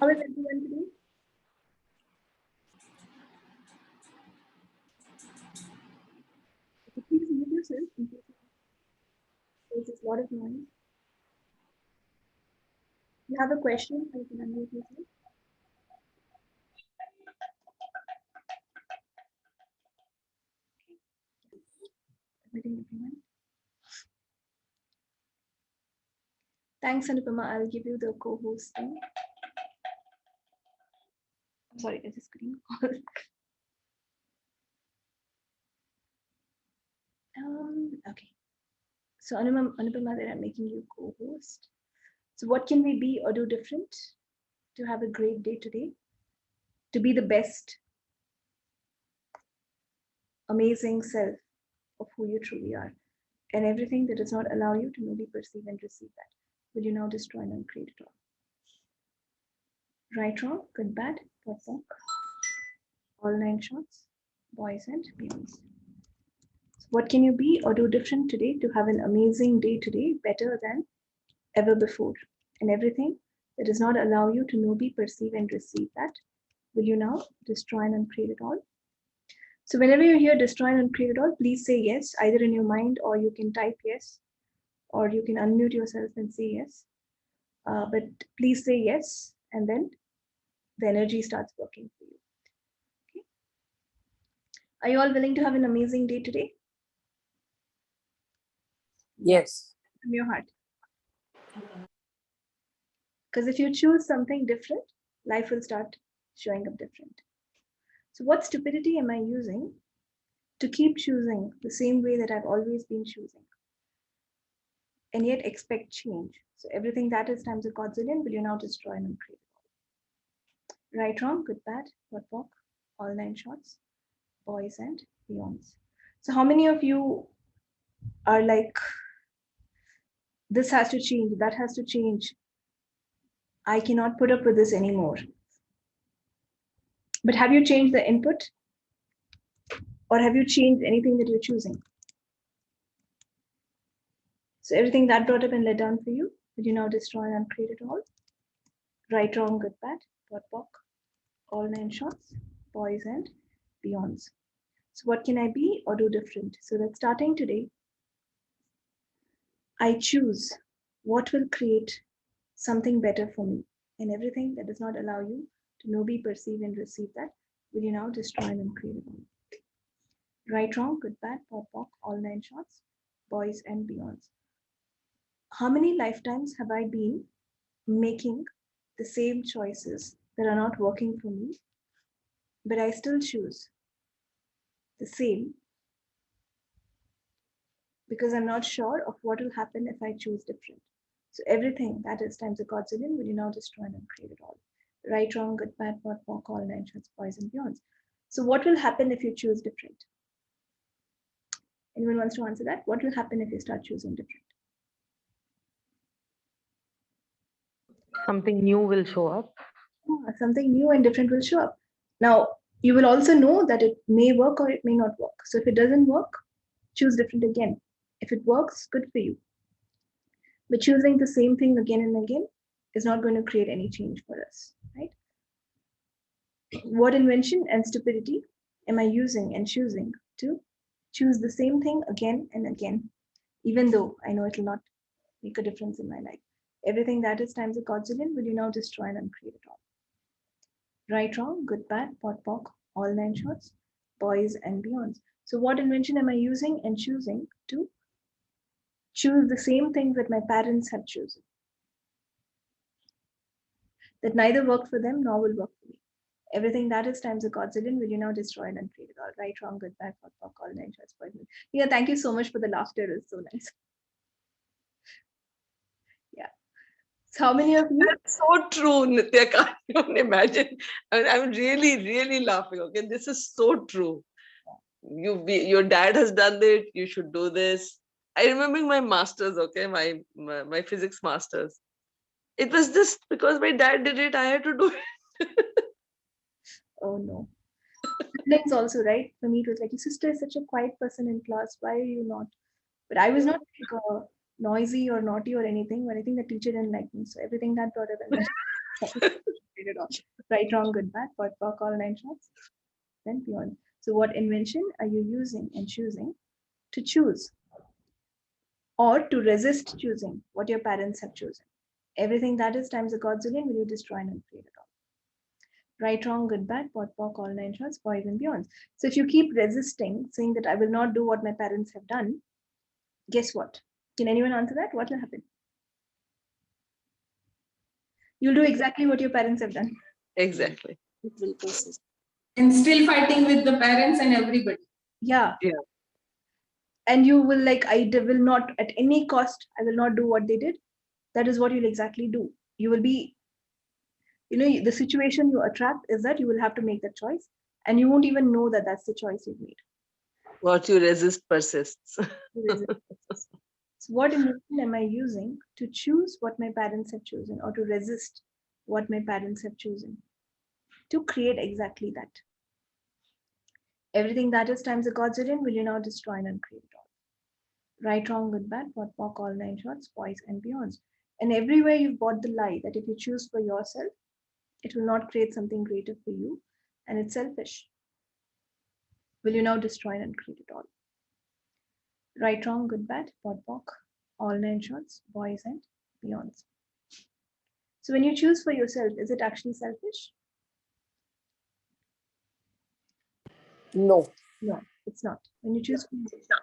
How is everyone today? Please mute yourself in case there's a lot of noise. You have a question, you can unmute yourself. Admitting everyone. Thanks, Anupama. I'll give you the co-host thing. I'm sorry, I just couldn't call. Okay. So Anupama, that I'm making you co-host. So what can we be or do different to have a great day today? To be the best, amazing self of who you truly are. And everything that does not allow you to maybe perceive and receive that, will you now destroy and uncreate it all? Right, wrong, good, bad, what, wrong? All 9 shots, boys and beyonds. So what can you be or do different today to have an amazing day today, better than ever before? And everything that does not allow you to know, be, perceive, and receive that, will you now destroy and uncreate it all? So whenever you hear destroy and uncreate it all, please say yes, either in your mind or you can type yes, or you can unmute yourself and say yes. But please say yes, and then the energy starts working for you. Okay. Are you all willing to have an amazing day today? Yes. From your heart. Because if you choose something different, life will start showing up different. So what stupidity am I using to keep choosing the same way that I've always been choosing? And yet expect change. So everything that is times a godzillion, will you now destroy and uncreate it all? Right, wrong, good, bad, what, walk, all 9 shots, boys and beyonds. So how many of you are like, this has to change, that has to change, I cannot put up with this anymore? But have you changed the input? Or have you changed anything that you're choosing? So everything that brought up and led down for you, will you now destroy and uncreate it all? Right, wrong, good, bad, what, walk, all 9 shots, boys and beyonds. So what can I be or do different? So that starting today, I choose what will create something better for me, and everything that does not allow you to know, be, perceive, and receive that, will you now destroy and uncreate it all? Right, wrong, good, bad, what, walk, all 9 shots, boys and beyonds. How many lifetimes have I been making the same choices that are not working for me, but I still choose the same because I'm not sure of what will happen if I choose different. So everything that is times a godzillion, will you now destroy and uncreate it all? Right, wrong, good, bad, what, walk, all 9 shots, boys and beyonds. So what will happen if you choose different? Anyone wants to answer that? What will happen if you start choosing different? Something new will show up. Something new and different will show up. Now, you will also know that it may work or it may not work. So if it doesn't work, choose different again. If it works, good for you. But choosing the same thing again and again is not going to create any change for us, right? What invention and stupidity am I using and choosing to choose the same thing again and again, even though I know it will not make a difference in my life? Everything that is times a godzillion, will you now destroy and uncreate it all? Right, wrong, good, bad, pot, pock, all 9 shots, boys and beyonds. So what invention am I using and choosing to choose the same things that my parents have chosen, that neither worked for them nor will work for me? Everything that is times a godzillion, will you now destroy and uncreate it all? Right, wrong, good, bad, pot, pock, all 9 shots, boys. Yeah, thank you so much for the laughter. It's so nice. Yeah. So how many of you? That's so true, Nithya. Can't even imagine. I'm really, really laughing. Okay, this is so true. Your dad has done it. You should do this. I remember my masters. Okay, my physics masters. It was just because my dad did it. I had to do it. Oh no. Siblings also, right? For me, it was like, your sister is such a quiet person in class. Why are you not? But I was not like, noisy or naughty or anything, but I think the teacher didn't like me. So everything that brought up and Create it all. Right, wrong, good, bad, POD, POC, all nine shorts, then beyond. So what invention are you using and choosing to choose or to resist choosing what your parents have chosen? Everything that is times a godzillion will you destroy and uncreate it all. Right, wrong, good, bad, POD, POC, all nine shorts, boys and beyond. So if you keep resisting, saying that I will not do what my parents have done, guess what? Can anyone answer that? What will happen? You'll do exactly what your parents have done. Exactly. It will persist. And still fighting with the parents and everybody. Yeah. Yeah. And you will like, will not, at any cost, I will not do what they did. That is what you'll exactly do. You will be, the situation you attract is that you will have to make that choice and you won't even know that that's the choice you've made. What you resist persists. So what emotion am I using to choose what my parents have chosen or to resist what my parents have chosen to create exactly that? Everything that is times a godzillion will you now destroy and uncreate it all. Right, wrong, good, bad, POD, POC, all nine shorts, boys and beyonds. And everywhere you've bought the lie that if you choose for yourself, it will not create something greater for you and it's selfish. Will you now destroy and uncreate it all? Right, wrong, good, bad, POD, POC, all nine shorts, boys and beyonds. So when you choose for yourself, is it actually selfish? No. No, it's not. When you choose for yourself,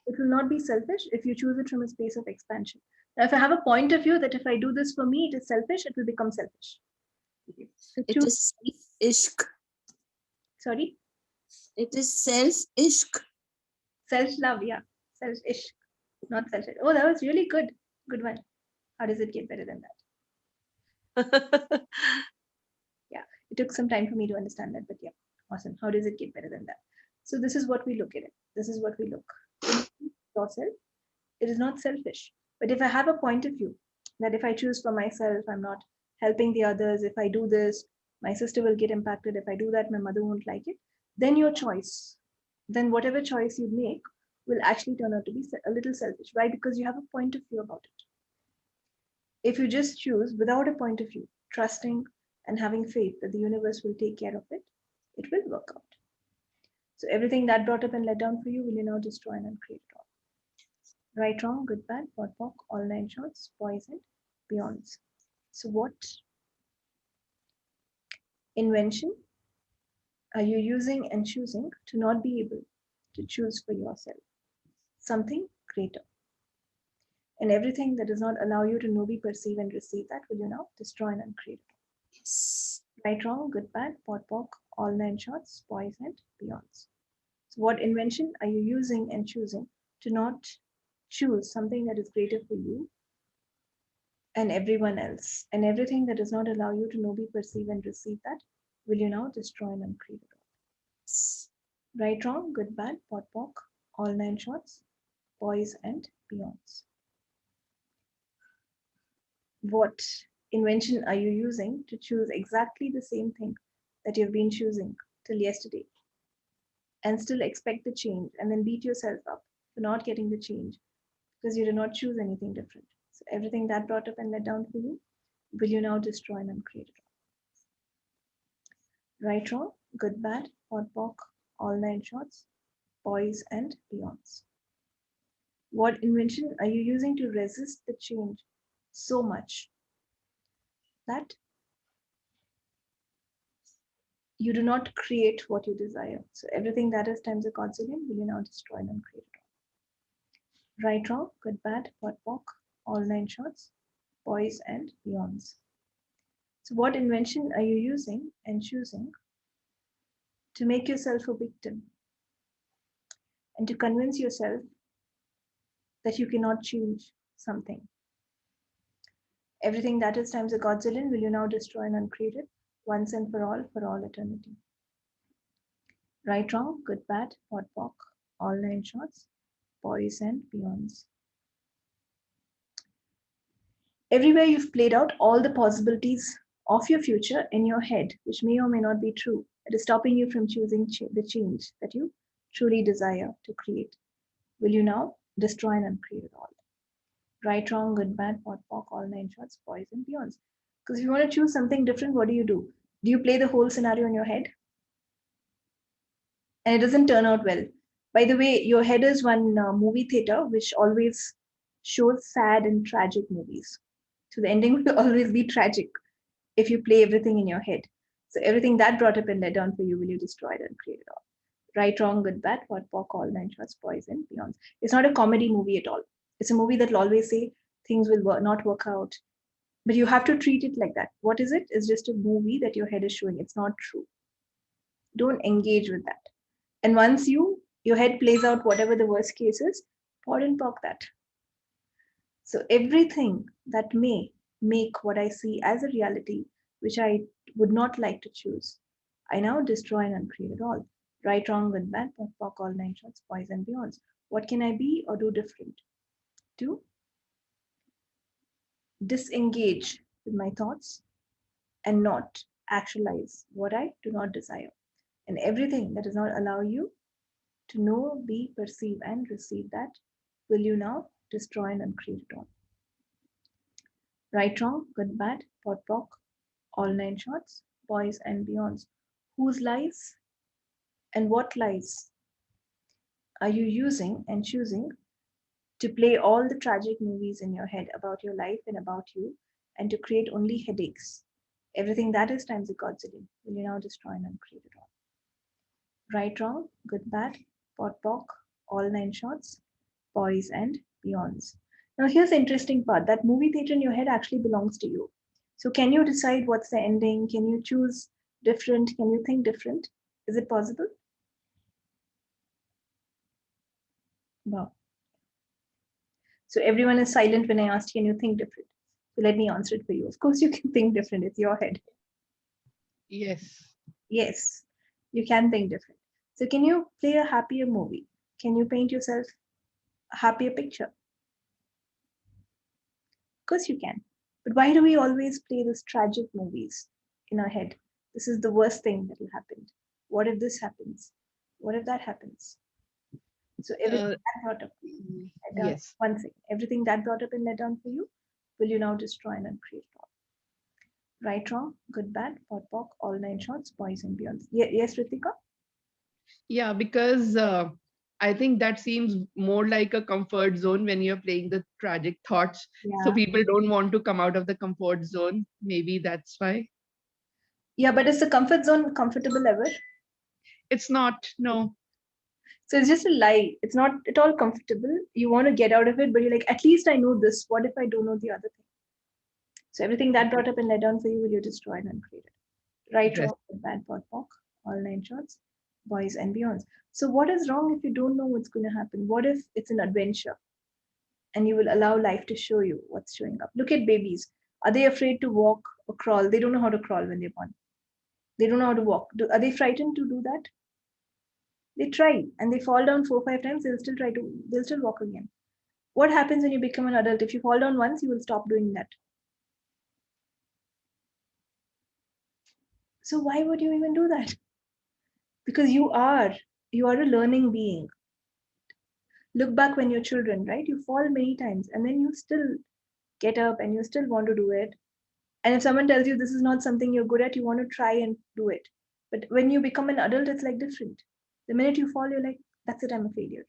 it will not be selfish if you choose it from a space of expansion. Now, if I have a point of view that if I do this for me, it is selfish, it will become selfish. So It is ishq. Sorry? It is self-ishq. Self-love, yeah. Self-ish, not selfish. Oh, that was really good. Good one. How does it get better than that? Yeah, it took some time for me to understand that, but yeah, awesome. How does it get better than that? So this is what we look at it. This is what we look. Yourself, it is not selfish. But if I have a point of view that if I choose for myself, I'm not helping the others. If I do this, my sister will get impacted. If I do that, my mother won't like it. Then your choice, then whatever choice you make will actually turn out to be a little selfish. Why? Because you have a point of view about it. If you just choose without a point of view, trusting and having faith that the universe will take care of it, it will work out. So everything that brought up and let down for you will you now destroy and uncreate it all. Right, wrong, good, bad, POD, POC, all nine shorts, boys and beyonds. So what invention are you using and choosing to not be able to choose for yourself? Something greater. And everything that does not allow you to know, be, perceive, and receive that will you now destroy and uncreate it. Yes. Right, wrong, good, bad, POD, POC, all nine shorts, boys and beyonds. So what invention are you using and choosing to not choose something that is greater for you and everyone else? And everything that does not allow you to know, be, perceive, and receive that will you now destroy and uncreate it all. Yes. Right, wrong, good, bad, POD, POC, all nine shorts, boys and beyonds. What invention are you using to choose exactly the same thing that you've been choosing till yesterday and still expect the change and then beat yourself up for not getting the change because you did not choose anything different? So everything that brought up and let down for you, will you now destroy and uncreate it all? Right, wrong, good, bad, POD, POC, all nine shorts, boys and beyonds. What invention are you using to resist the change so much that you do not create what you desire? So everything that is times a godzillion will you now destroy and uncreate it all? Right, wrong, good, bad, POD, POC, all nine shorts, boys and beyonds. So what invention are you using and choosing to make yourself a victim and to convince yourself that you cannot change something? Everything that is times a godzillion will you now destroy and uncreate it once and for all eternity. Right, wrong, good, bad, POD, POC, all nine shorts, boys and beyonds. Everywhere you've played out all the possibilities of your future in your head, which may or may not be true, it is stopping you from choosing the change that you truly desire to create. Will you now destroy and uncreate it all? Right, wrong, good, bad, POD, POC, all nine shorts, boys and beyonds. Because if you want to choose something different, what do? Do you play the whole scenario in your head? And it doesn't turn out well. By the way, your head is one movie theater which always shows sad and tragic movies. So the ending will always be tragic if you play everything in your head. So everything that brought up and led down for you, will you destroy it and create it all? Right, wrong, good, bad, what, pock, all nine shots, poison, beyond. It's not a comedy movie at all. It's a movie that will always say things will not work out. But you have to treat it like that. What is it? It's just a movie that your head is showing. It's not true. Don't engage with that. And once your head plays out whatever the worst case is, pod and pock that. So everything that may make what I see as a reality, which I would not like to choose, I now destroy and uncreate it all. Right, wrong, good, bad, pock, all nine shots, boys and beyonds. What can I be or do different? To disengage with my thoughts and not actualize what I do not desire. And everything that does not allow you to know, be, perceive, and receive that, will you now destroy and uncreate it all. Right, wrong, good, bad, pot, pock, all nine shots, boys and beyonds. Whose lies and what lies are you using and choosing to play all the tragic movies in your head about your life and about you, and to create only headaches? Everything that is times a godzillion, will you now destroy and uncreate it all? Right, wrong, good, bad, pot, pock, all nine shots, boys and beyonds. Now, here's the interesting part, that movie theater in your head actually belongs to you. So, can you decide what's the ending? Can you choose different? Can you think different? Is it possible? Wow. So, everyone is silent when I asked, can you think different? So, let me answer it for you. Of course, you can think different. It's your head. Yes. Yes, you can think different. So, can you play a happier movie? Can you paint yourself a happier picture? Of course, you can. But why do we always play these tragic movies in our head? This is the worst thing that will happen. What if this happens? What if that happens? So everything Uh, that brought up, yes. one thing, everything that brought up and let down for you, will you now destroy and uncreate it all? Right, wrong, good, bad, pot, pock, all nine shots, boys and beyond. Yes, Ritika? Yeah, because I think that seems more like a comfort zone when you're playing the tragic thoughts. So Yeah. people don't want to come out of the comfort zone. Maybe that's why. Yeah, but is the comfort zone comfortable ever? It's not, no. So it's just a lie. It's not at all comfortable. You want to get out of it, but you're like, at least I know this. What if I don't know the other thing? So everything that brought up and let down for you, will you destroy and uncreate it? Right, Rest. wrong, good, bad, pot, pock, all nine shots, boys and beyonds. So what is wrong if you don't know what's going to happen? What if it's an adventure and you will allow life to show you what's showing up? Look at babies. Are they afraid to walk or crawl? They don't know how to crawl when they're born. They don't know how to walk. Are they frightened to do that? They try and they fall down 4 or 5 times. They'll still walk again. What happens when you become an adult? If you fall down once, you will stop doing that. So why would you even do that? Because you are a learning being. Look back when you're children, right? You fall many times and then you still get up and you still want to do it. And if someone tells you this is not something you're good at, you want to try and do it. But when you become an adult, it's like different. The minute you fall, you're like, that's it, I'm a failure.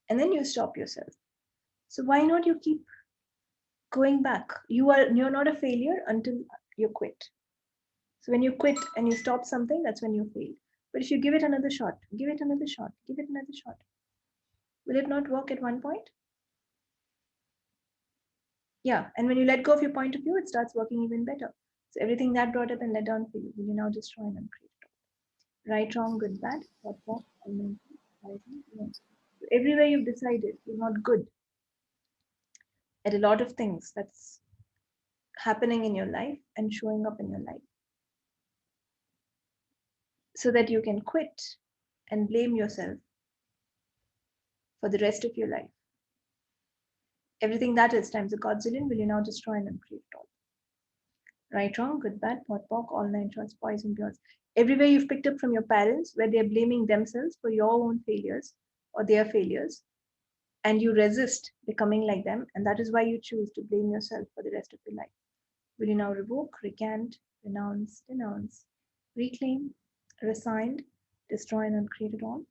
And then you stop yourself. So why not you keep going back? You're not a failure until you quit. So when you quit and you stop something, that's when you fail. But if you give it another shot, give it another shot, give it another shot, will it not work at one point? Yeah. And when you let go of your point of view, it starts working even better. So everything that brought up and let down for you, will you now destroy and uncreate it? Right, wrong, good, bad, what, right, wrong. So everywhere you've decided you're not good at a lot of things that's happening in your life and showing up in your life, so that you can quit and blame yourself for the rest of your life. Everything that is times a godzillion, will you now destroy and uncreate it all? Right, wrong, good, bad, pot, pock, all nine shots, boys and girls. Everywhere you've picked up from your parents, where they're blaming themselves for your own failures or their failures, and you resist becoming like them, and that is why you choose to blame yourself for the rest of your life. Will you now revoke, recant, renounce, denounce, reclaim, resign, destroy, and uncreate it all?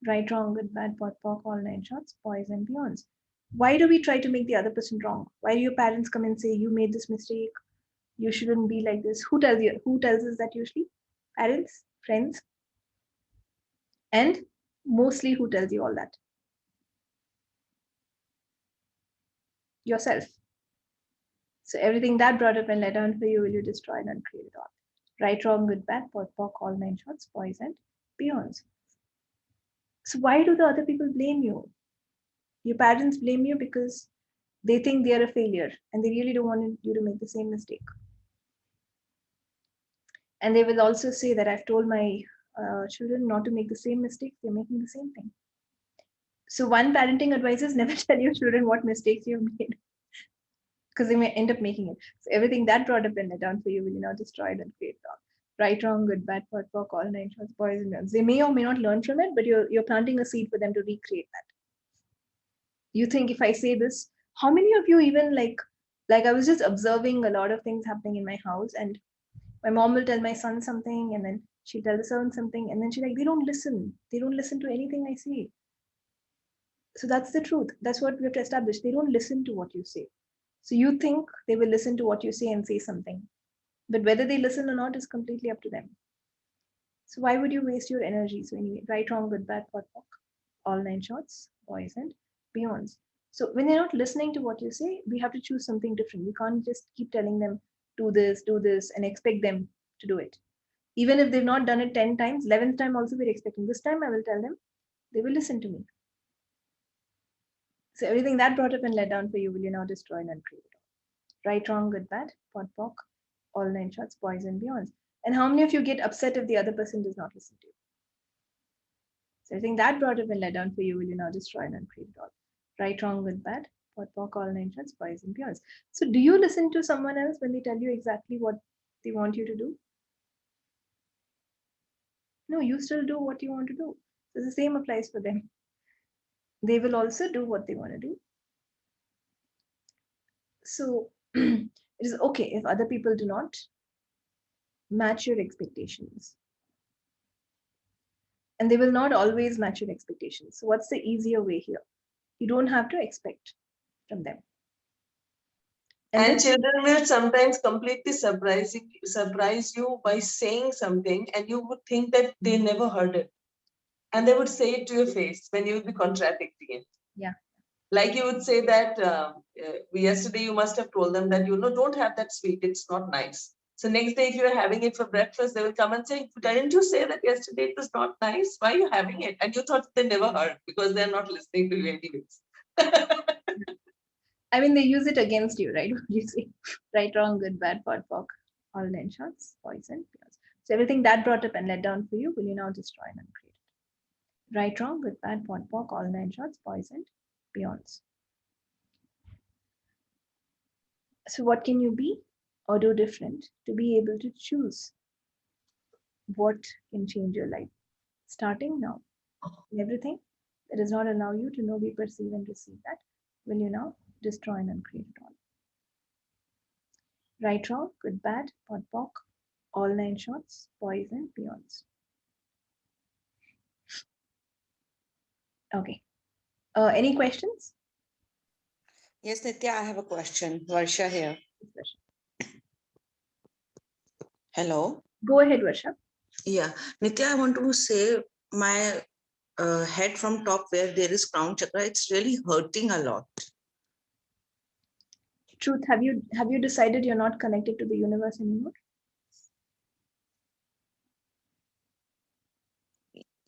Right, wrong, good, bad, pot, pock, all nine shots, boys and beyonds. Why do we try to make the other person wrong? Why do your parents come and say, you made this mistake, you shouldn't be like this? Who tells you? Who tells us that usually? Parents, friends, and mostly who tells you all that? Yourself. So everything that brought up and let down for you, will you destroy and uncreate it all? Right, wrong, good, bad, pot, pock, all nine shots, boys and beyonds. So why do the other people blame you? Your parents blame you because they think they are a failure and they really don't want you to make the same mistake. And they will also say that I've told my children not to make the same mistake, they're making the same thing. So one parenting advice is never tell your children what mistakes you've made, because they may end up making it. So everything that brought up and let down for you, will you now destroy it and create wrong? Right, wrong, good, bad, pot, pock, all nine shots, boys and girls. They may or may not learn from it, but you're planting a seed for them to recreate that. You think if I say this, how many of you even like I was just observing a lot of things happening in my house, and my mom will tell my son something, and then she'll tell the son something, and then she's like, they don't listen. They don't listen to anything I say. So that's the truth. That's what we have to establish. They don't listen to what you say. So you think they will listen to what you say and say something. But whether they listen or not is completely up to them. So why would you waste your energy? So anyway, right, wrong, good, bad, pot, pock, all nine shots, boys and beyonds. So when they're not listening to what you say, we have to choose something different. We can't just keep telling them, do this, and expect them to do it. Even if they've not done it 10 times, 11th time also we're expecting. This time I will tell them, they will listen to me. So everything that brought up and let down for you, will you now destroy and uncreate it all? Right, wrong, good, bad, pot, pock, all nine shots, boys and beyonds. And how many of you get upset if the other person does not listen to you? So everything that brought up and let down for you, will you now destroy and uncreate it all? Right, wrong, good, bad, pot, pock, all nine shots, boys and beyonds. So do you listen to someone else when they tell you exactly what they want you to do? No, you still do what you want to do. So the same applies for them. They will also do what they want to do. So it is okay if other people do not match your expectations. And they will not always match your expectations. So what's the easier way here? You don't have to expect from them. And children will sometimes completely surprise you by saying something, and you would think that they never heard it. And they would say it to your face when you would be contradicting it. Yeah. Like you would say that yesterday you must have told them that, don't have that sweet, it's not nice. So next day, if you're having it for breakfast, they will come and say, didn't you say that yesterday it was not nice? Why are you having it? And you thought they never heard because they're not listening to you anyways. I mean, they use it against you, right? You say right, wrong, good, bad, pot, pock, all nine shots, poison, chaos. So everything that brought up and let down for you, will you now destroy and uncreate it? Right, wrong, good, bad, pot, pock, all nine shots, poison, beyonds. So what can you be or do different to be able to choose what can change your life? Starting now. Everything that does not allow you to know, be, perceive, and receive that, will you now destroy and uncreate it all? Right, wrong, good, bad, pot, pock, all nine shots, poison, beyonds. Okay. Any questions? Yes, Nithya, I have a question. Varsha here. Hello. Go ahead, Varsha. Yeah, Nithya, I want to say my head from top where there is crown chakra, it's really hurting a lot. Truth, have you decided you're not connected to the universe anymore?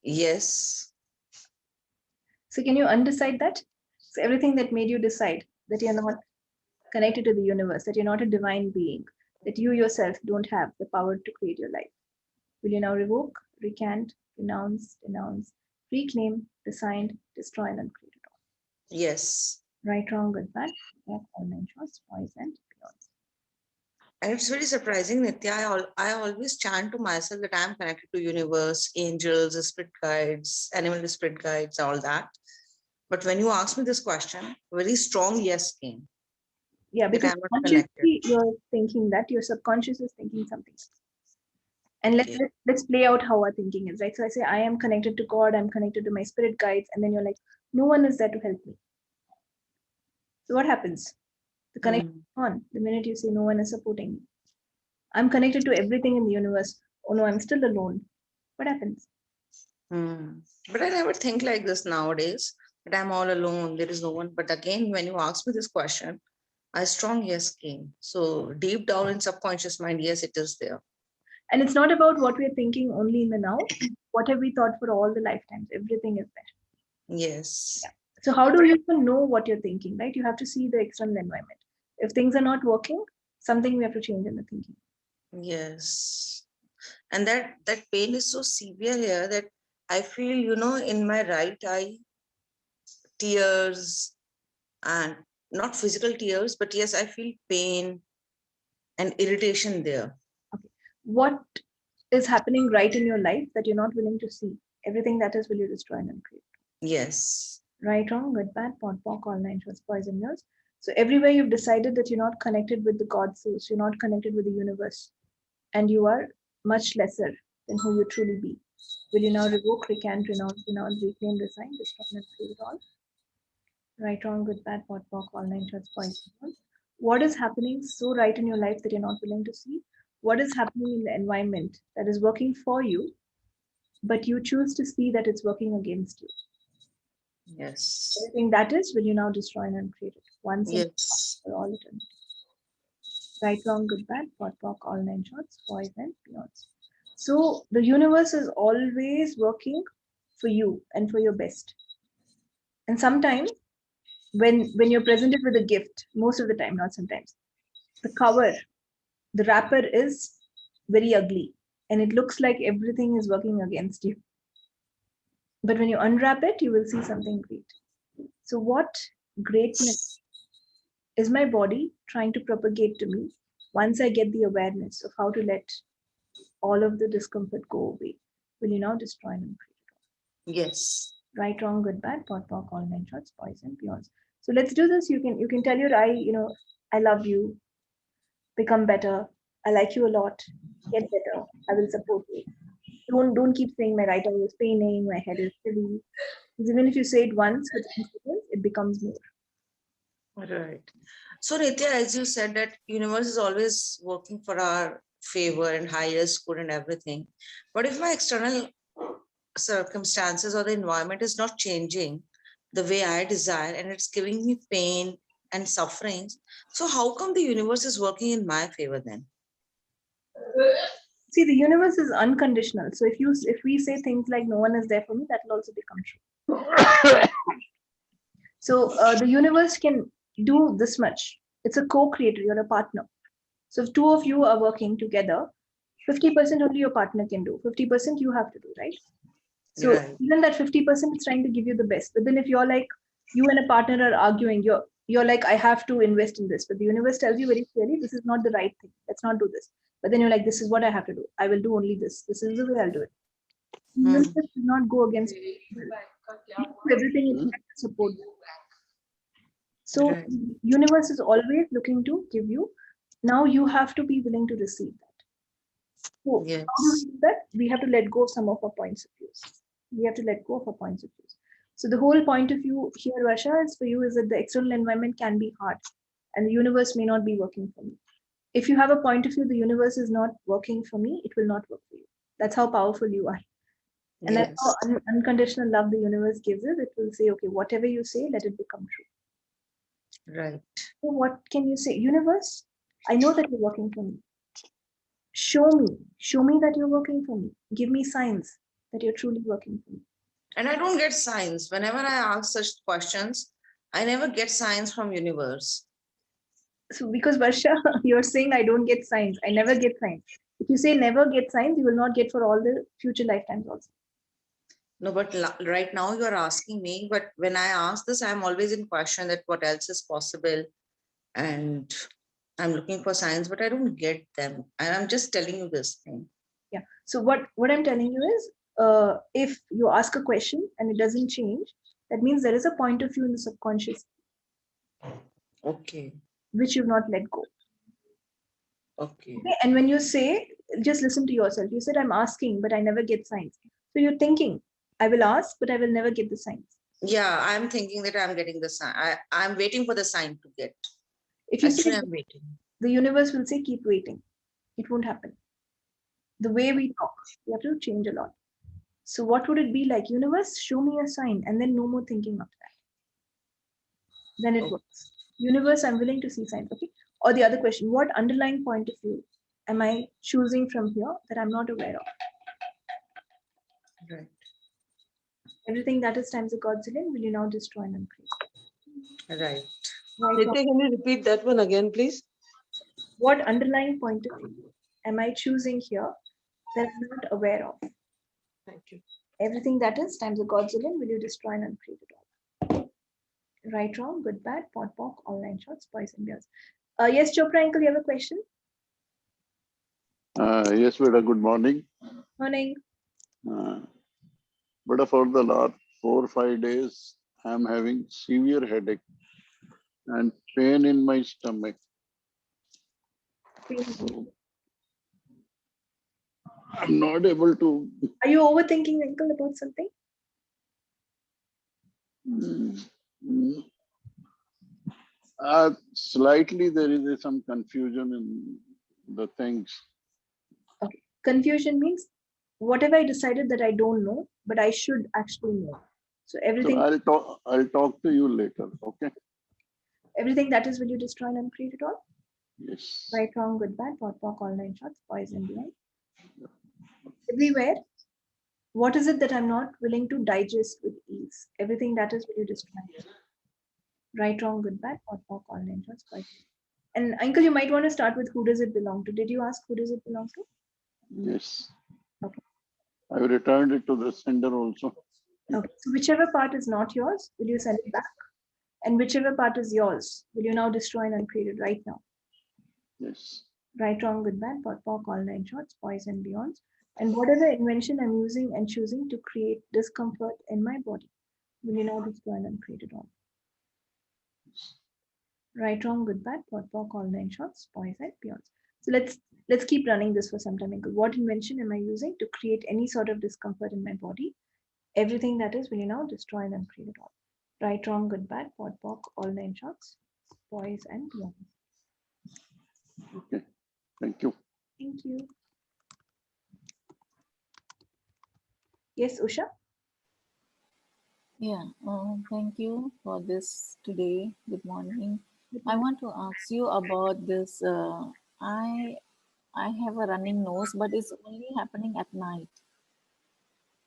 Yes. So can you undecide that? So everything that made you decide that you're not connected to the universe, that you're not a divine being, that you yourself don't have the power to create your life, will you now revoke, recant, renounce, denounce, reclaim, resign, destroy, and uncreate it all? Yes. Right, wrong, good, bad, all nine shots, boys and beyond. And it's very surprising, Nithya. I always chant to myself that I'm connected to universe, angels, spirit guides, animal spirit guides, all that. But when you asked me this question, very strong yes came. Yeah, That because I'm not connected. consciously you're thinking that, your subconscious is thinking something else. And Okay. let's play out how our thinking is, right? So I say, I am connected to God, I'm connected to my spirit guides, and then you're like, no one is there to help me. So what happens? The connection is on the minute you say no one is supporting me. I'm connected to everything in the universe. Oh no, I'm still alone. What happens? But I never think like this nowadays, that I'm all alone, there is no one. But again, when you ask me this question, a strong yes came. So deep down in subconscious mind, yes, it is there. And it's not about what we're thinking only in the now. What have we thought for all the lifetimes? Everything is there. Yes. Yeah. So how do you even know what you're thinking, right? You have to see the external environment. If things are not working, something we have to change in the thinking. Yes. And that pain is so severe here that I feel, in my right eye, tears, and not physical tears, but yes, I feel pain and irritation there. Okay. What is happening right in your life that you're not willing to see? Everything that is, will you destroy and uncreate? Yes. Right, wrong, good, bad, pot, pock, all nine shorts, boys and girls. So everywhere you've decided that you're not connected with the God source, you're not connected with the universe, and you are much lesser than who you truly be. Will you now revoke, recant, renounce, reclaim, resign, destroy, and uncreate it all? Right, wrong, good, bad, pot, pock, all nine shorts, boys and girls. What is happening so right in your life that you're not willing to see? What is happening in the environment that is working for you, but you choose to see that it's working against you? Yes. Everything that is, will you now destroy and uncreate it once and Yes. for all eternity? Right, wrong, good, bad, pot, pock, all nine shorts, boys and beyonds. So the universe is always working for you and for your best. And sometimes when you're presented with a gift, most of the time, not sometimes, the cover, the wrapper is very ugly and it looks like everything is working against you. But when you unwrap it, you will see something great. So what greatness is my body trying to propagate to me once I get the awareness of how to let all of the discomfort go away? Will you now destroy and create? Yes. Right, wrong, good, bad, pot, pock, all nine shorts, boys and beyonds. So let's do this. You can tell your eye, I love you, become better. I like you a lot. Get better. I will support you. Don't keep saying my right eye is paining, my head is silly. Because even if you say it once with confidence, it becomes more. Right. So Nithya, as you said that universe is always working for our favor and highest good and everything. But if my external circumstances or the environment is not changing the way I desire and it's giving me pain and sufferings, so how come the universe is working in my favor then? See, the universe is unconditional. So if we say things like no one is there for me, that will also become true. So the universe can do this much. It's a co-creator. You're a partner. So if two of you are working together, 50% only your partner can do. 50% you have to do, right? So Right. even that 50% is trying to give you the best. But then if you're like, you and a partner are arguing, you're like, I have to invest in this. But the universe tells you very clearly, this is not the right thing. Let's not do this. But then you're like, this is what I have to do. I will do only this. This is the way I'll do it. The universe does not go against everything it can to support them. So Right. universe is always looking to give you. Now you have to be willing to receive that. So how do we Yes. do that? We have to let go of some of our points of views. We have to let go of our points of views. So the whole point of view here, Rasha, is for you is that the external environment can be hard and the universe may not be working for me. If you have a point of view, the universe is not working for me, it will not work for you. That's how powerful you are. And that's how Yes. unconditional love the universe gives us. It will say, okay, whatever you say, let it become true. Right. So what can you say? Universe, I know that you're working for me. Show me that you're working for me. Give me signs that you're truly working for me. And I don't get signs. Whenever I ask such questions, I never get signs from universe. So because Varsha, you're saying I don't get signs. I never get signs. If you say never get signs, you will not get for all the future lifetimes also. No, but right now you're asking me, but when I ask this, I'm always in question that what else is possible. And I'm looking for signs, but I don't get them. And I'm just telling you this thing. Yeah. So what I'm telling you is, if you ask a question and it doesn't change, That means there is a point of view in the subconscious Okay. which you've not let go. Okay. Okay? And when you say, just listen to yourself. You said, I'm asking, but I never get signs. So you're thinking, I will ask, but I will never get the signs. Yeah, I'm thinking that I'm getting the sign. I'm waiting for the sign to get. If you Actually, say, I'm waiting. the universe will say, keep waiting. It won't happen. The way we talk, we have to change a lot. So what would it be like? Universe, show me a sign, and then no more thinking after that. Then it Okay. works. Universe, I'm willing to see signs. Okay. Or the other question, what underlying point of view am I choosing from here that I'm not aware of? Right. Everything that is times a Godzillion, will you now destroy and uncreate? Right. Right. Nithya, can you repeat that one again, please? What underlying point of view am I choosing here that I'm not aware of? Thank you. Everything that is times a Godzillion, will you destroy and uncreate it all? Right, wrong, good, bad, pot, pock, online shots, boys and girls. Yes, Chopra uncle, you have a question? Yes, Veda, good morning. Morning. Veda, for the last 4 or 5 days, I'm having severe headache and pain in my stomach. I'm not able to. Are you overthinking, uncle, about something? Mm, mm. Slightly, there is some confusion in the things. Okay. Confusion means whatever I decided that I don't know, but I should actually know. So So everything, I'll talk to you later. Okay. everything that is, will you destroy and uncreate it all? Yes. Right, wrong, good, bad, pot, pock, online shots, boys and beyond. Everywhere, what is it that I'm not willing to digest with ease? Everything that is, will you destroy? Right, wrong, good, bad, pot, pock, online shots, boys. And uncle, you might want to start with who does it belong to? Did you ask who does it belong to? Yes. Okay. I've returned it to the sender also. Okay. So whichever part is not yours, will you send it back? And whichever part is yours, will you now destroy and uncreate it right now? Yes. Right, wrong, good, bad, pot, pock, online shots, boys and beyonds. And whatever invention I'm using and choosing to create discomfort in my body, will you now destroy and uncreate it all? Right, wrong, good, bad, pot, pock, online shots, boys and beyonds. So let's keep running this for some time. Uncle. What invention am I using to create any sort of discomfort in my body? Everything that is, will you now destroy and uncreate it all? Right, wrong, good, bad, pot, pock, all nine shots, boys and beyond. Okay. Thank you. Thank you. Yes, Usha? Yeah, thank you for this today. Good morning. I want to ask you about this. I have a running nose, but it's only happening at night,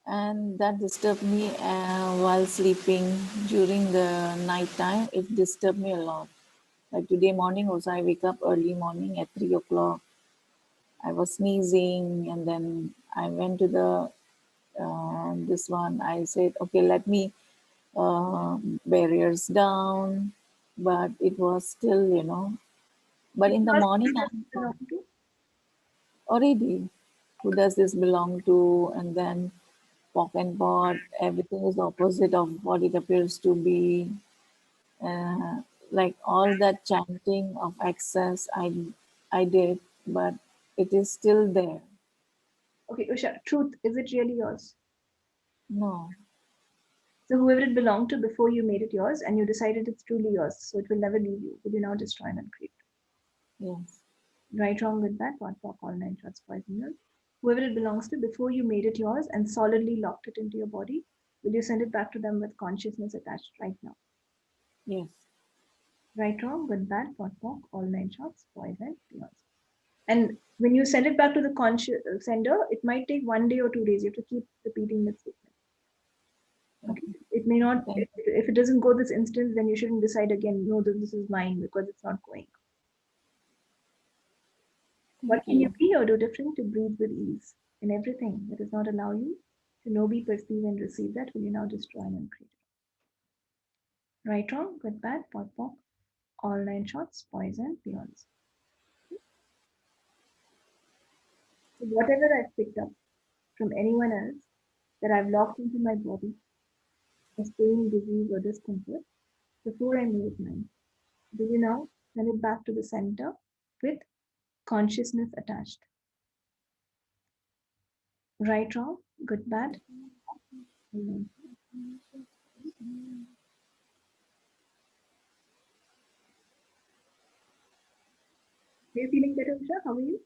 and that disturbed me while sleeping during the night time. It disturbed me a lot. Like today morning, also I wake up early morning at 3 o'clock. I was sneezing, and then I went to the this one. I said, okay, let me barriers down, but it was still, But in the morning, I'm fine. Already, who does this belong to? And then pock and pot, everything is opposite of what it appears to be. Like all that chanting of excess, I did, but it is still there. Okay, Usha, truth, is it really yours? No, So whoever it belonged to before you made it yours and you decided it's truly yours, so it will never leave you, will you now destroy and uncreate? yes, Right, wrong, good, bad, pot, pock, all nine shots, poison yours. Whoever it belongs to before you made it yours and solidly locked it into your body, will you send it back to them with consciousness attached right now? yes, Right, wrong, good, bad, pot, pock, all nine shots, poison yours. And when you send it back to the conscious sender, it might take 1 day or 2 days. You have to keep repeating the statement. Okay. It may not, thank if it doesn't go this instant, then you shouldn't decide again, no, this is mine because it's not going. What can you you. be or do different to breathe with ease in everything that does not allow you to know, be, perceive, and receive that? Will you now destroy and uncreate it? Right, wrong, good, bad, pot, pock, all nine shots, poison, beyonds. So whatever I've picked up from anyone else that I've locked into my body, as pain, disease, or discomfort before I move mine. Do you now send it back to the center with consciousness attached? Right, wrong, good, bad? Mm. Are you feeling better, Usha? How are you?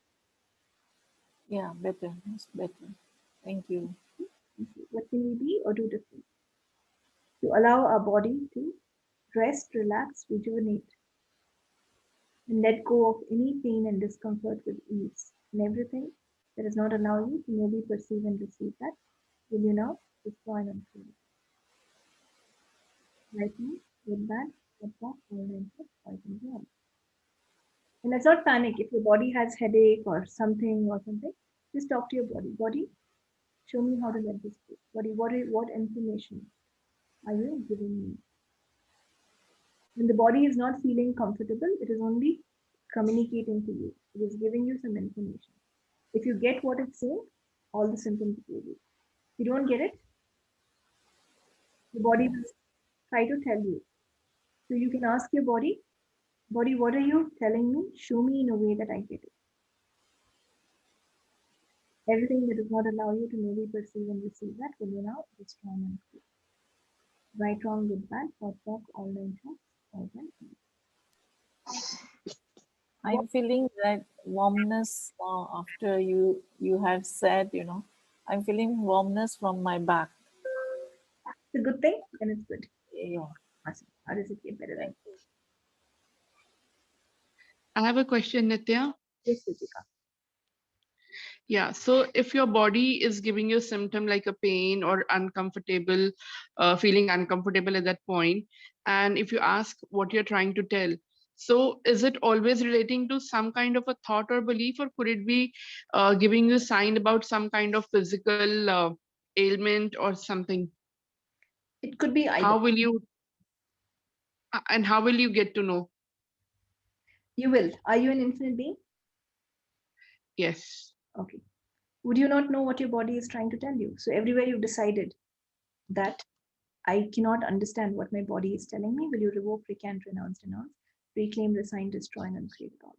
Yeah, better, much better. Thank you. What can we be or do different? To allow our body to rest, relax, rejuvenate, and let go of any pain and discomfort with ease. And everything that does not allow you to maybe perceive and receive that, will you now destroy and unfold? Right now, good, bad, good, bad, all nine, poison, beyond. And let's not panic if your body has headache or something, just talk to your body. Body, show me how to let this go. Body, what information are you giving me? When the body is not feeling comfortable, it is only communicating to you. It is giving you some information. If you get what it's saying, all the symptoms will leave. If you don't get it, the body will try to tell you. So you can ask your body, what are you telling me? Show me in a way that I get it. Everything that does not allow you to maybe perceive and receive that will you now destroy and create. Right, wrong, good, bad, hot, talk, all nine shots, all right. I'm feeling that warmness after you have said, I'm feeling warmness from my back. It's a good thing, then it's good. Yeah, Awesome. How does it get better then? thank you. I have a question, Nitya. Yes, Ritika. Yeah, so if your body is giving you a symptom like a pain or uncomfortable, feeling uncomfortable at that point, and if you ask what you're trying to tell, so is it always relating to some kind of a thought or belief, or could it be giving you a sign about some kind of physical ailment or something? It could be either. How will you, and how will you get to know? You will. Are you an infinite being? Yes. Okay. Would you not know what your body is trying to tell you? So everywhere you've decided that I cannot understand what my body is telling me, will you revoke, recant, renounce, denounce, reclaim, resign, destroy, and uncreate it all?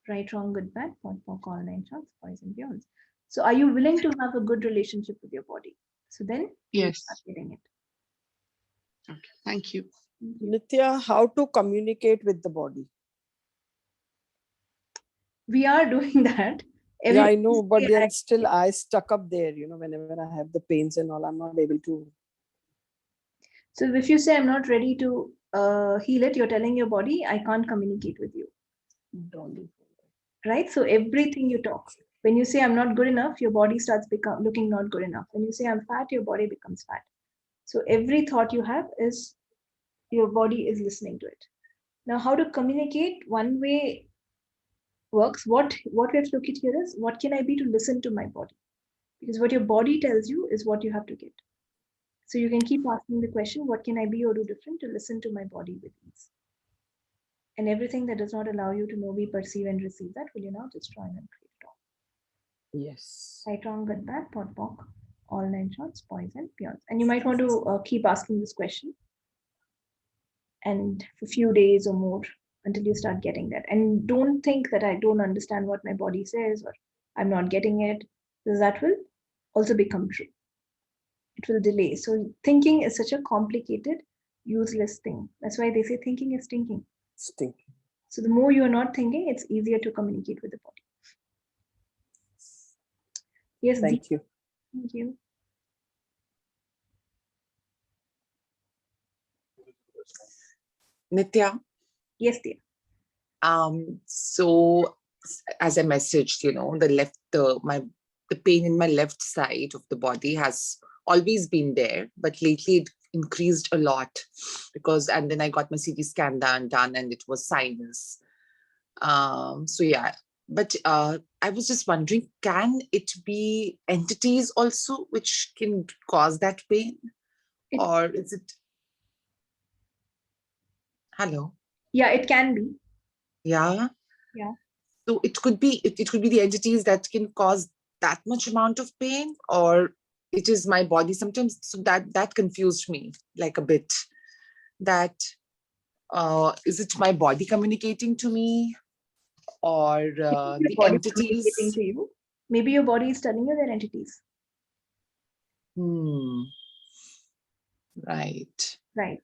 Right, wrong, good, bad, point, pock, all nine shots, boys and beyonds. So are you willing to have a good relationship with your body? So then you start Yes. getting it. Okay. Thank you. Nithya, how to communicate with the body? We are doing that. Yeah, I Everybody know, but say, then still I stuck up there, whenever I have the pains and all, I'm not able to. So if you say I'm not ready to heal it, you're telling your body, I can't communicate with you. Right? So everything you talk. When you say I'm not good enough, your body starts looking not good enough. When you say I'm fat, your body becomes fat. So every thought you have is your body is listening to it. Now, how to communicate? One way works. What we have to look at here is what can I be to listen to my body? Because what your body tells you is what you have to get. So you can keep asking the question, what can I be or do different to listen to my body with ease? And everything that does not allow you to know, be, perceive, and receive that will you now destroy and create it all. Yes. Right, wrong, good, bad, pot, pock, all nine shots, poison, beyond. And you might want to keep asking this question and for a few days or more until you start getting that. And don't think that I don't understand what my body says or I'm not getting it, because that will also become true. It will delay. So thinking is such a complicated, useless thing. That's why they say thinking is stinking. Stink. So the more you're not thinking, it's easier to communicate with the body. Yes, Thank you. Thank you. Nithya, Yes, dear. so as I messaged, the pain in my left side of the body has always been there, but lately it increased a lot and then I got my CT scan done and it was sinus. So yeah, but I was just wondering, can it be entities also which can cause that pain? Or is it? Hello? Yeah, it can be. Yeah. Yeah. So it could be the entities that can cause that much amount of pain, or it is my body sometimes. So that confused me like a bit. That is it my body communicating to me, or Maybe your the body is communicating entities? to you. Maybe your body is telling you they're entities. Right. Right.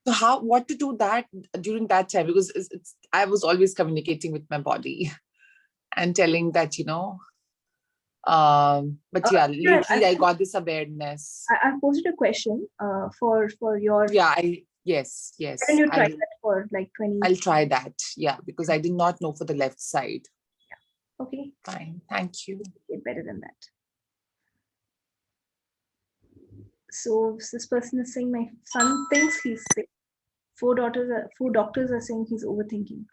So what to do that during that time? Because I was always communicating with my body and telling that, but yeah, Yeah, lately I got this awareness. I've posted a question for your. Yeah, yes. Why don't you try I'll that for like 20? I'll try that. Yeah, because I did not know for the left side. Okay. Fine. Thank you. Get better than that. So this person is saying my son thinks he's sick. Four doctors are saying he's overthinking,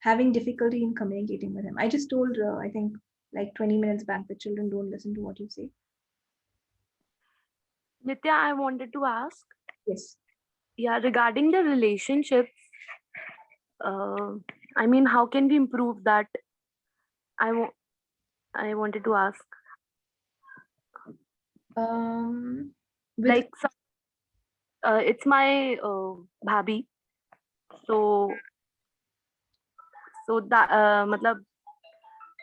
having difficulty in communicating with him. I just told, I think like 20 minutes back, that children don't listen to what you say. Nithya, I wanted to ask. Yes. Yeah, regarding the relationships, I mean, how can we improve that? I wanted to ask. With It's my bhabhi. So that matlab,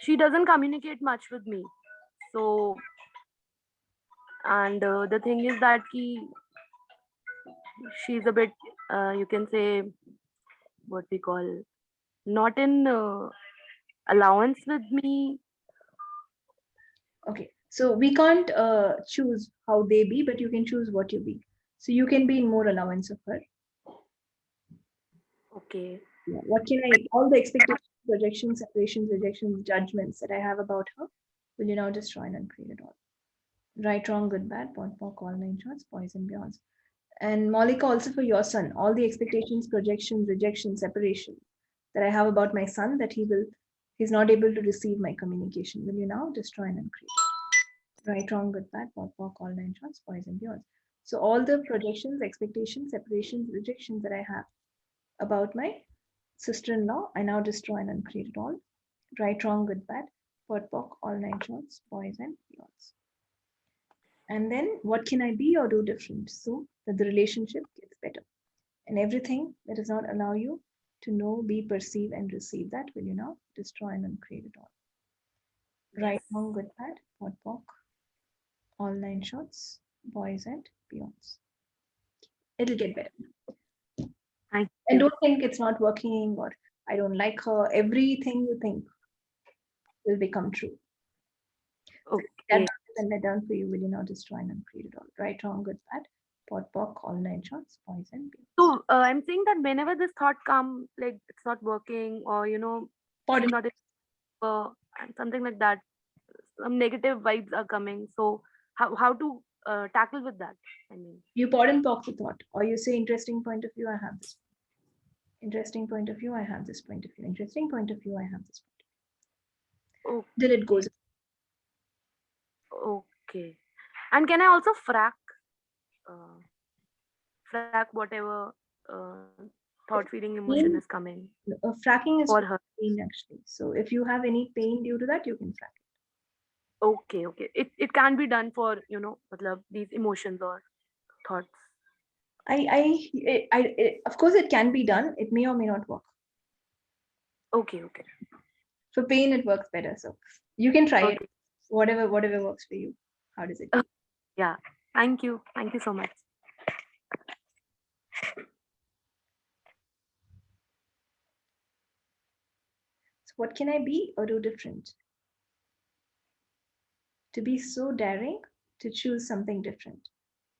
she doesn't communicate much with me. So, and the thing is that she's a bit, you can say, what we call, not in allowance with me. Okay, so we can't choose how they be, but you can choose what you be. So you can be in more allowance of her. Okay. Yeah. What can all the expectations, projections, separations, rejections, judgments that I have about her, will you now destroy and uncreate it all? Right, wrong, good, bad, point, pock, all nine shots, boys and beyonds. And Malika, also for your son, all the expectations, projections, rejections, separation that I have about my son, that he's not able to receive my communication. Will you now destroy and uncreate? Right, wrong, good, bad, pot, pock, all nine shots, boys and beyonds. So all the projections, expectations, separations, rejections that I have about my sister-in-law, I now destroy and uncreate it all. Right, wrong, good, bad, pot, pock, all nine shots, boys and beyonds. And then what can I be or do different so that the relationship gets better? And everything that does not allow you to know, be, perceive, and receive, that will you now destroy and uncreate it all. Right, wrong, good, bad, pot, pock, all nine shots, boys and beyonds. It'll get better. And don't think it's not working or I don't like her. Everything you think will become true. Okay. That and let down for you, will you now destroy and uncreate it all? Right, wrong, good, bad, pot, pock, all nine shots, boys and beyonds. So I'm saying that whenever this thought comes, like it's not working, or she's not, and something like that, some negative vibes are coming. So how to tackle with that? I mean, you pot and pock the thought, or you say interesting point of view, I have this. Interesting point of view, I have this point of view. Interesting point of view, I have this point of view. Till it goes. Okay. And can I also frack whatever thought, feeling, emotion is coming? Fracking is for her pain actually. So if you have any pain due to that, you can frack it. Okay. It can be done for matlab, these emotions or thoughts. Of course it can be done. It may or may not work. Okay. For pain, it works better. So you can try it. Whatever works for you. How does it? Yeah. Thank you so much. So what can I be or do different? To be so daring to choose something different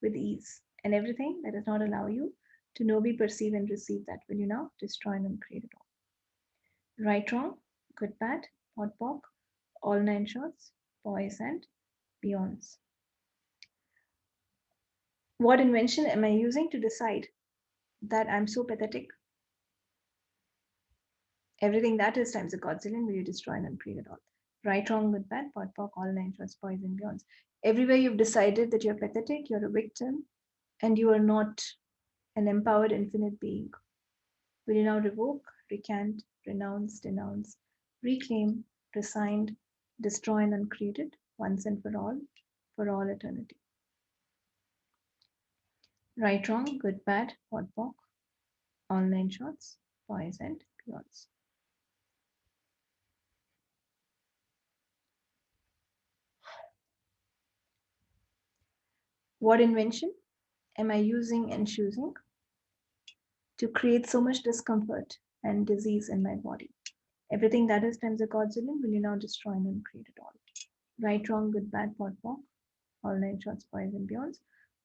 with ease, and everything that does not allow you to know, be, perceive, and receive, that will you now destroy and uncreate it all. Right, wrong, good, bad, pot, pock, all nine shots, boys and beyonds. What invention am I using to decide that I'm so pathetic? Everything that is times a godzillion will you destroy and uncreate it all. Right, wrong, good, bad, pot, pock, all nine shots, boys and beyonds. Everywhere you've decided that you're pathetic, you're a victim, and you are not an empowered infinite being, will you now revoke, recant, renounce, denounce, reclaim, resign, destroy, and uncreate it once and for all for all eternity. Right, wrong, good, bad, POD, POC, all 9 shots, boys and beyonds. What invention am I using and choosing to create so much discomfort and disease in my body? Everything that is times a godzillion, will you now destroy and uncreate it all? Right, wrong, good, bad, POD, POC, all 9 shots, boys and beyonds.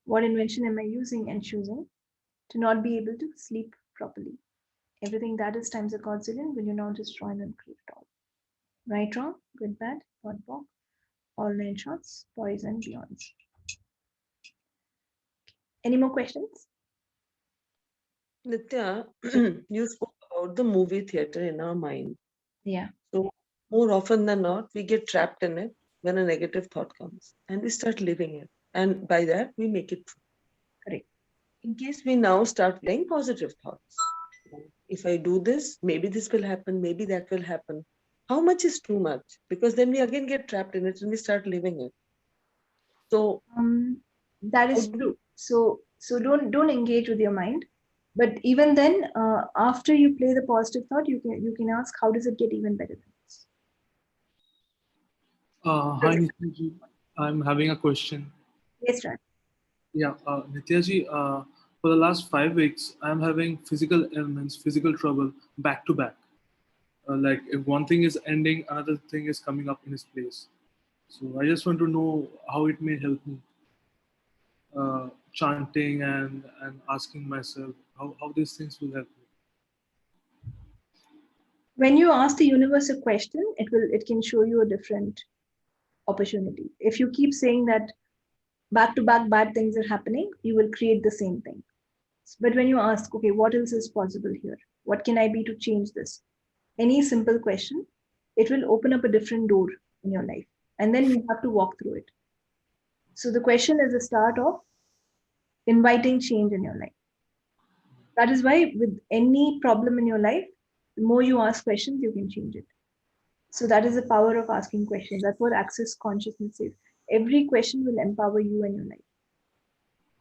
What invention am I using and choosing to not be able to sleep properly? Everything that is times a godzillion, will you now destroy and uncreate it all? Right, wrong, good, bad, POD, POC, all 9 shots, boys and beyonds. Any more questions? Nithya, you spoke about the movie theater in our mind. Yeah. So more often than not, we get trapped in it when a negative thought comes and we start living it. And by that, we make it true. Correct. In case we now start playing positive thoughts. If I do this, maybe this will happen, maybe that will happen. How much is too much? Because then we again get trapped in it and we start living it. So that is true. So don't engage with your mind. But even then, after you play the positive thought, you can ask, how does it get even better than this? Hi, Nithya ji. I'm having a question. Yes, right. Yeah, Nithya ji, for the last 5 weeks, I'm having physical ailments, physical trouble back to back. Like if one thing is ending, another thing is coming up in its place. So I just want to know how it may help me. Chanting and asking myself how these things will help me. When you ask the universe a question, it can show you a different opportunity. If you keep saying that back to back bad things are happening, you will create the same thing. But when you ask, okay, what else is possible here? What can I be to change this? Any simple question, it will open up a different door in your life. And then you have to walk through it. So the question is the start of inviting change in your life. That is why with any problem in your life, the more you ask questions, you can change it. So that is the power of asking questions. That's what Access Consciousness is. Every question will empower you in your life.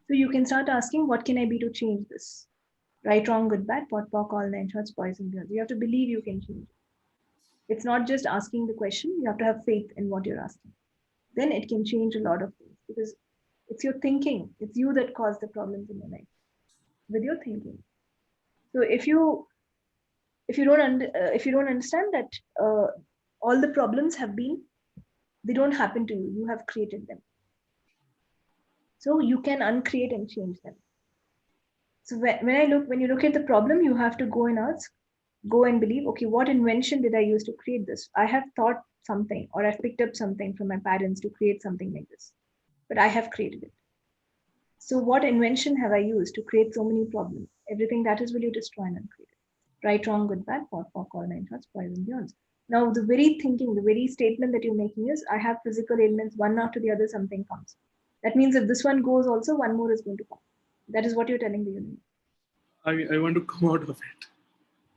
So you can start asking, what can I be to change this? Right, wrong, good, bad, POD, POC, all 9 shots, boys and girls. You have to believe you can change it. It's not just asking the question, you have to have faith in what you're asking. Then it can change a lot of things because it's your thinking. It's you that caused the problems in your life with your thinking. So if you don't understand that all the problems they don't happen to you. You have created them. So you can uncreate and change them. So when you look at the problem, you have to go and believe, okay, what invention did I use to create this? I have thought something or I've picked up something from my parents to create something like this, but I have created it. So what invention have I used to create so many problems? Everything that is will you destroy and uncreate it. Right, wrong, good, bad, POD, POC, all 9 shots, boys and beyonds. Now the very thinking, the very statement that you're making is, I have physical ailments, one after the other, something comes. That means if this one goes also, one more is going to come. That is what you're telling the universe. I want to come out of it.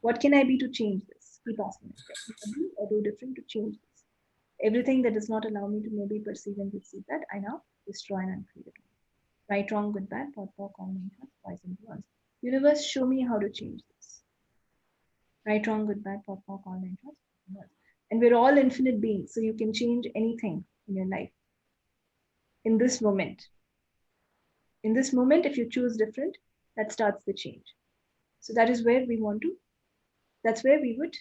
What can I be to change this? Keep asking it. What can I be or do different to change this? Everything that does not allow me to maybe perceive and receive that, I now destroy and uncreate it. Right, wrong, good, bad, POD, POC, all 9 shots, boys and beyonds. Universe, show me how to change this. Right, wrong, good, bad, POD, POC, all 9 shots. And we're all infinite beings, so you can change anything in your life. In this moment, if you choose different, that starts the change. So that is where we want to. That's where we would.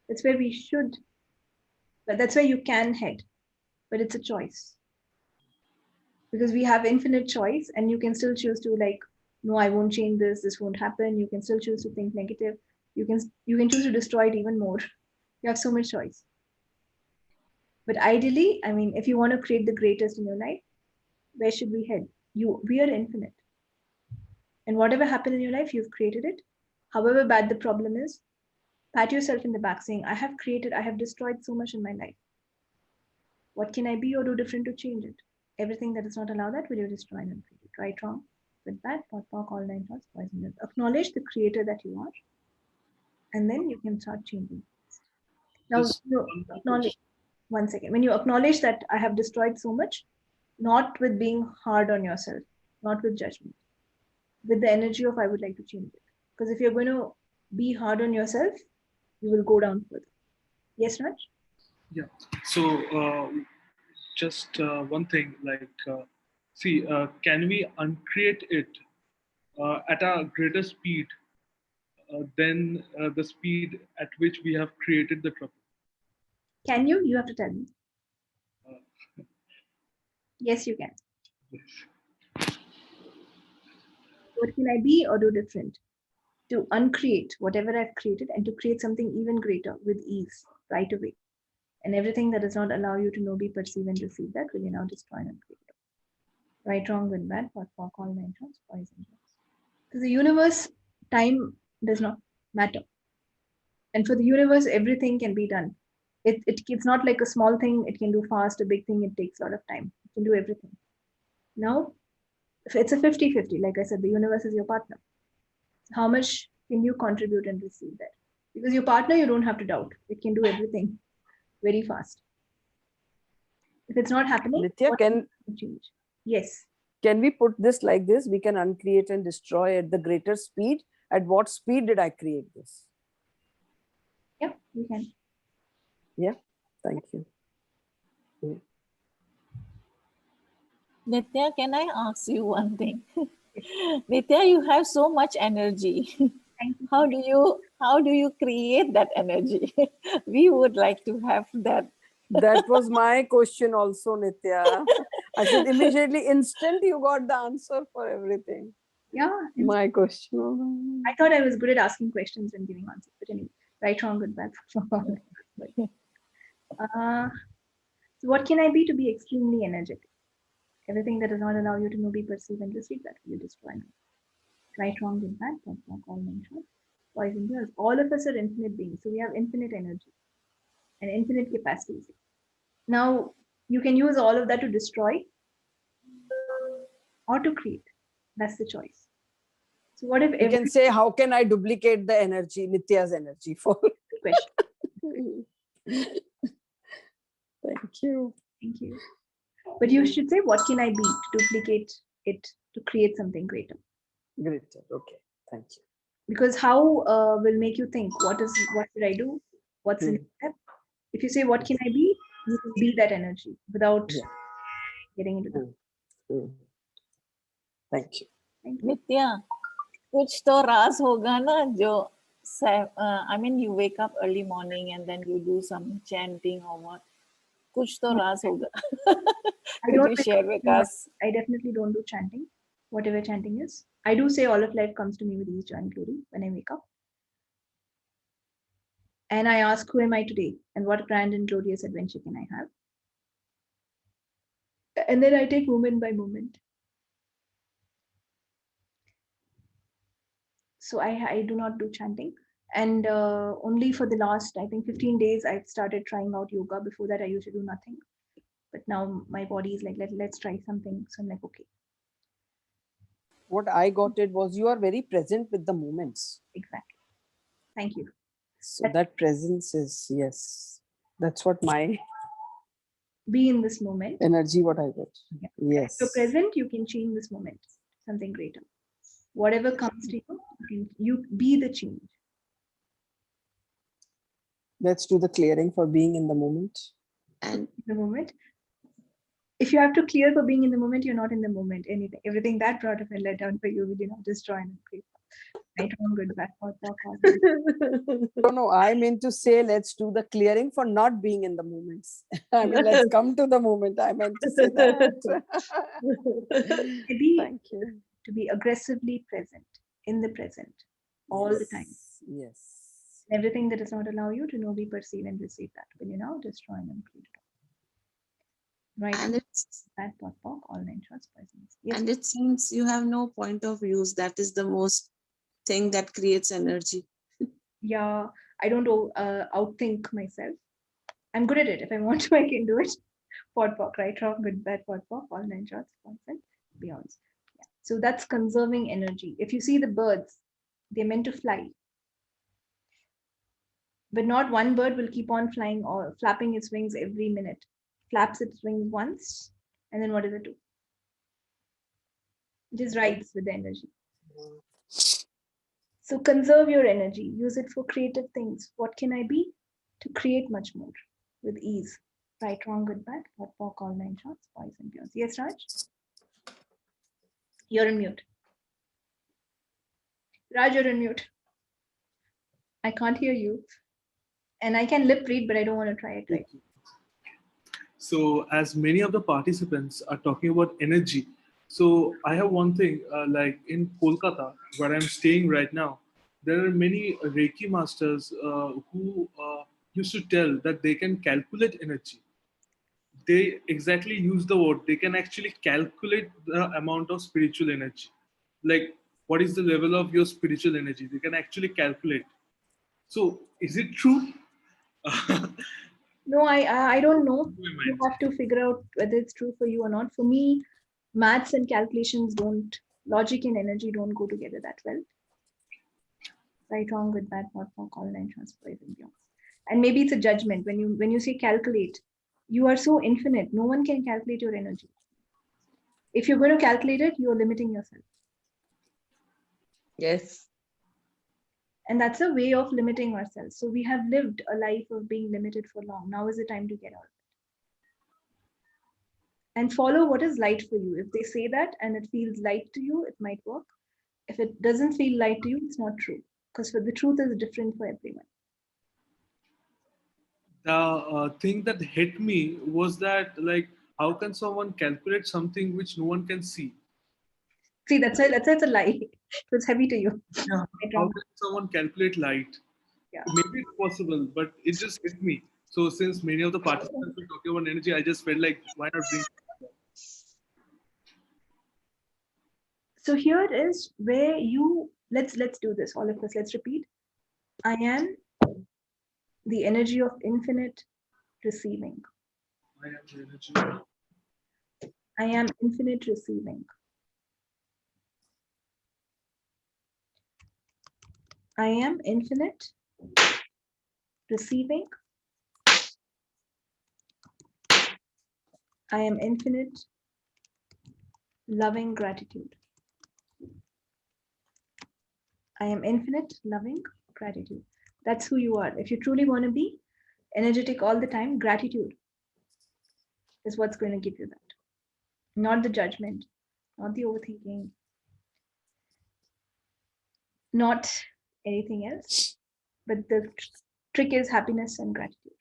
That's where we should. But that's where you can head, but it's a choice. Because we have infinite choice, and you can still choose to no, I won't change this. This won't happen. You can still choose to think negative. You can choose to destroy it even more. You have so much choice. But ideally, I mean, if you want to create the greatest in your life, where should we head? We are infinite. And whatever happened in your life, you've created it. However bad the problem is, pat yourself in the back saying, I have destroyed so much in my life. What can I be or do different to change it? Everything that does not allow that, will you destroy and create it? Right, wrong, with that, POD, POC, all 9 shots, boys and girls. Acknowledge the creator that you are, and then you can start changing. Now, Just one more acknowledge. question. 1 second. When you acknowledge that I have destroyed so much, not with being hard on yourself, not with judgment, with the energy of I would like to change it. Because if you're going to be hard on yourself, you will go down further. Yes, Raj? Yeah. So just one thing, like, see, can we uncreate it at a greater speed than the speed at which we have created the trouble? Can you? You have to tell me. Uh, Yes, you can. yes. What can I be or do different to uncreate whatever I've created and to create something even greater with ease right away? And everything that does not allow you to know, be, perceive, and receive that will you now destroy and uncreate. Right, wrong, good, bad, what, for, all, nine, trans, boys, and girls. To the universe, time does not matter. And for the universe, everything can be done. It's not like a small thing, it can do fast, a big thing, it takes a lot of time. It can do everything. Now, if it's a 50-50, like I said, the universe is your partner. How much can you contribute and receive that? Because your partner, you don't have to doubt. It can do everything very fast. If it's not happening, Nithya, what can change? Yes. can we put this like this? We can uncreate and destroy at the greater speed. At what speed did I create this? Yeah, you can. Yeah, thank you. Yeah. Nithya, can I ask you one thing? Nithya, you have so much energy. Thank you. How do you create that energy? We would like to have that. That was my question also, Nithya. I said immediately, instant, you got the answer for everything. Yeah. My question was, I thought I was good at asking questions and giving answers, but anyway, right, wrong, good, bad. So what can I be to be extremely energetic? Everything that does not allow you to know, be, perceive, and receive that will you destroy now. Right, wrong, good, bad, all mentioned. Boys and girls, all of us are infinite beings, so we have infinite energy and infinite capacities. Now, you can use all of that to destroy or to create. That's the choice. So what if you every can say, how can I duplicate the energy, Nithya's energy for? question? Thank you. Thank you. But you should say, what can I be to duplicate it to create something greater? Great. Okay. Thank you. Because how will make you think, what did I do? What's the next step? If you say, what can I be? You can be that energy without getting into that. Thank you. Thank you. Nithya, कुछ तो राज होगा ना जो I mean you wake up early morning and then you do some chanting or what. कुछ तो राज होगा. Could you share with us? I definitely don't do chanting, whatever chanting is. I do say all of life comes to me with ease, joy, and glory when I wake up. And I ask, who am I today? And what grand and glorious adventure can I have? And then I take moment by moment. So I do not do chanting. And only for the last, I think 15 days, I've started trying out yoga. Before that, I used to do nothing. But now my body is like, let's try something. So I'm like, okay. What I got it was you are very present with the moments. Exactly. Thank you. So that presence is, yes, that's what my be in this moment. Energy, what I got. Yeah. Yes. If you're present, you can change this moment, something greater. Whatever comes to you, you be the change. Let's do the clearing for being in the moment. And the moment. If you have to clear for being in the moment, you're not in the moment. Anything, everything that brought up and let down for you, we did not destroy and create. Right, wrong, good, bad, No, I mean to say, let's do the clearing for not being in the moments. I mean, let's come to the moment. I meant to say that. Thank you. To be aggressively present, in the present, all the time. Yes. Everything that does not allow you to know, be, perceive, and receive that will you now destroy and create it. Right. And it's that all nine shots presence. Yes. And it seems you have no point of views. That is the most thing that creates energy. Yeah, I don't outthink myself. I'm good at it. If I want to, I can do it. Podpok, right, wrong, good, bad, podpok, all nine shots, consent, beyond. Yeah. So that's conserving energy. If you see the birds, they're meant to fly. But not one bird will keep on flying or flapping its wings every minute. Flaps its wings once, and then what does it do? It just rides with the energy. So conserve your energy. Use it for creative things. What can I be? To create much more with ease. Right, wrong, good, bad, what, walk, all 9 shots, boys and girls. Yes, Raj? You're on mute. Raj, you're on mute. I can't hear you. And I can lip read, but I don't want to try it right. So as many of the participants are talking about energy, so I have one thing, like in Kolkata, where I'm staying right now, there are many Reiki masters who used to tell that they can calculate energy. They exactly use the word, they can actually calculate the amount of spiritual energy. Like, what is the level of your spiritual energy? They can actually calculate. So is it true? No, I don't know. My You mind. have to figure out whether it's true for you or not. For me, maths and calculations don't, logic and energy don't go together that well. Right, wrong, good, bad, what, walk, all 9 shots, boys and girls. And maybe it's a judgment. When you say calculate, you are so infinite. No one can calculate your energy. If you're going to calculate it, you're limiting yourself. Yes. And that's a way of limiting ourselves. So we have lived a life of being limited for long. Now is the time to get out. And follow what is light for you. If they say that and it feels light to you, it might work. If it doesn't feel light to you, it's not true. Because the truth is different for everyone. The thing that hit me was that, like, how can someone calculate something which no one can see? See, that's why it's a lie. It was heavy to you. Yeah. Right, How wrong. can someone calculate light? Yeah. Maybe it's possible, but it just hit me. So since many of the participants were talking about energy, I just felt like, why not bring? So here is where you let's do this, all of us. Let's repeat. I am the energy of infinite receiving. I am the energy. I am infinite receiving. I am infinite receiving. I am infinite loving gratitude. I am infinite loving gratitude. That's who you are. If you truly want to be energetic all the time, gratitude is what's going to give you that. Not the judgment, not the overthinking, not anything else. But the trick is happiness and gratitude.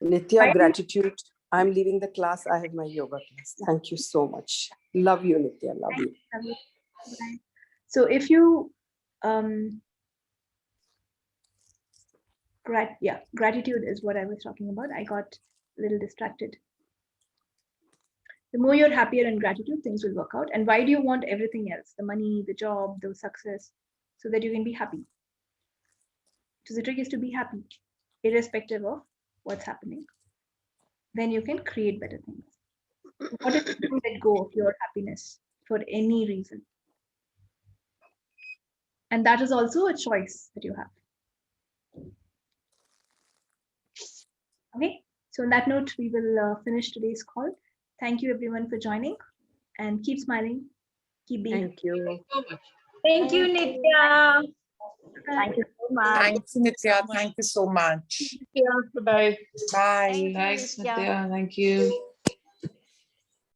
Nithya, gratitude. I'm leaving the class. I have my yoga class. Thank you so much. Love you, Nithya. Love you. Bye. So if you gratitude is what I was talking about. I got a little distracted. The more you're happier in gratitude, things will work out. And why do you want everything else? The money, the job, the success, so that you can be happy. So the trick is to be happy, irrespective of what's happening. Then you can create better things. What if you let go of your happiness for any reason? And that is also a choice that you have. Okay, so on that note, we will finish today's call. Thank you everyone for joining, and keep smiling, keep being. Thank you. Thank you, Nithya. Thank you so much. Thanks, Nithya. Thank you so much. Yeah, bye. Bye. Thank you, Thanks, Nithya. Nithya. Thank you.